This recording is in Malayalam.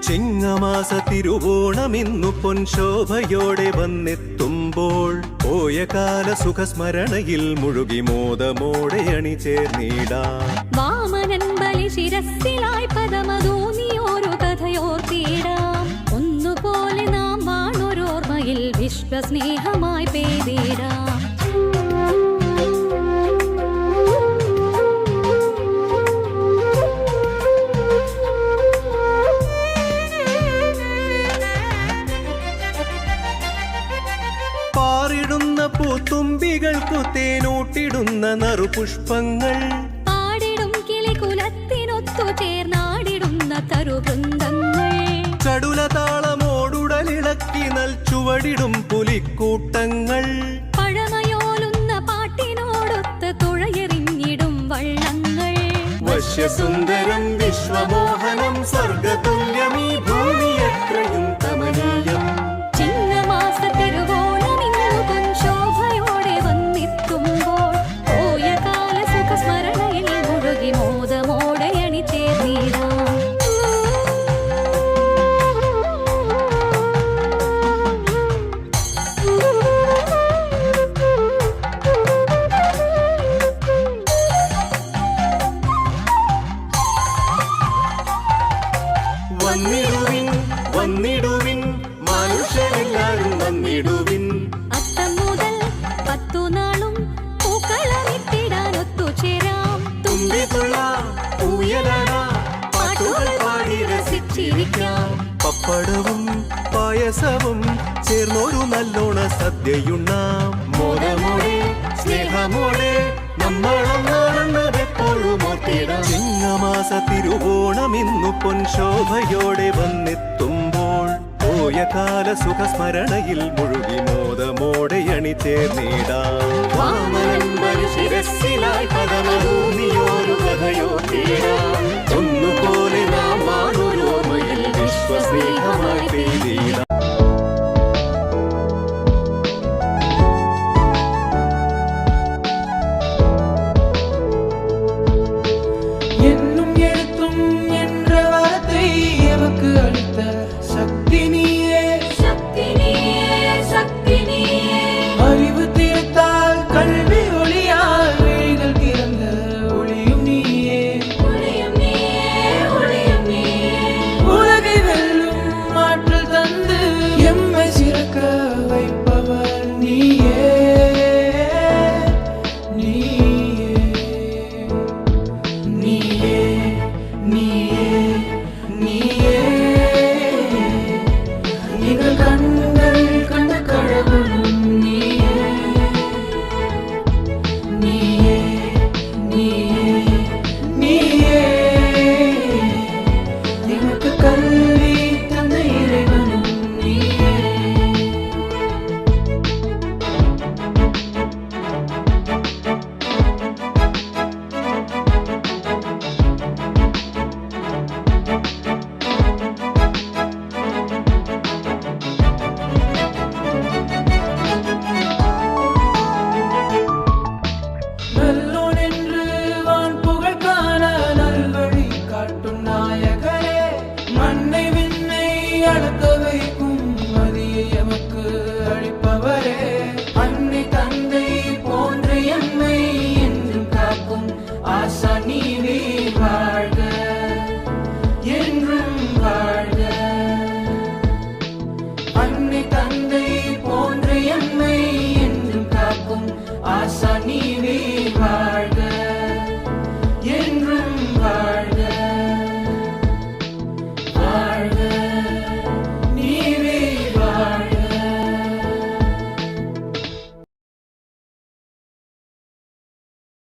ചിങ്ങമാസ തിരുവോണമിന്നു പൊൻശോഭയോടെ വന്നെത്തുമ്പോൾ പോയ കാല സുഖസ്മരണയിൽ മുഴുകി മോദമോടെ അണിചേർന്നിടാം. വാമനൻ ബലി ശിരസ്സിലായി പദമതൂന്നിയോരു കഥയോർത്തിടാം. ഒന്നുപോലെ നാം വാണൊരോർമ്മയിൽ വിശ്വസ്നേഹമായി പേരിടാം. പാറിടുന്ന പൂത്തുമ്പികൾക്കു തേനൂട്ടിടുന്ന നറുപുഷ്പങ്ങൾ, പാടിടും കിളികുലത്തിനൊത്തു ചേർന്നാടിടുന്ന തരുവൃന്ദങ്ങൾ, ചടുലതാളമോടുടലിളക്കി നൽചുവടിടും പുലിക്കൂട്ടങ്ങൾ, പഴമയോലുന്ന പാട്ടിനോടൊത്ത് തുഴയെറിഞ്ഞിടും വള്ളങ്ങൾ. വശ്യസുന്ദരം വിശ്വമോഹനം സ്വർഗതുല്യമീ ഭൂമി എത്രയും കമനീയം. ചിങ്ങമാസ തിരുവോണമിന്നു പൊൻശോഭയോടെ വന്നെത്തുമ്പോൾ പോയ കാല സുഖസ്മരണയിൽ മുഴുകി മോദമോടെ അണിചേർന്നിടാം. വന്നിടുവിൻ വന്നിടുവിൻ മനുഷ്യരെല്ലാരും വന്നിടുവിൻ. അത്തം മുതൽ 10 നാളും പൂക്കളമിട്ടിടാനൊത്തുചേരാം. തുമ്പിതുള്ളാം, ഊയലാടാം, പാട്ടുകൾ പാടി രസിച്ചിരിക്കാം. പപ്പടവും പായസവും ചേർന്നൊരു നല്ലോണ സദ്യയുണ്ണാം. മോദമോടെ സ്നേഹമോടെ നമ്മളൊന്നാണെന്നതെപ്പോഴും ഓർത്തിടാം. ചിങ്ങമാസ തിരുവോണമിന്നു പൊൻശോഭയോടെ വന്നെത്തുമ്പോൾ പോയ കാല സുഖസ്മരണയിൽ മുഴുകി മോദമോടെ അണിചേർന്നിടാം. വാമനൻ ബലി ശിരസ്സിലായി പദമതൂന്നിയോരു കഥയോർത്തിടാം.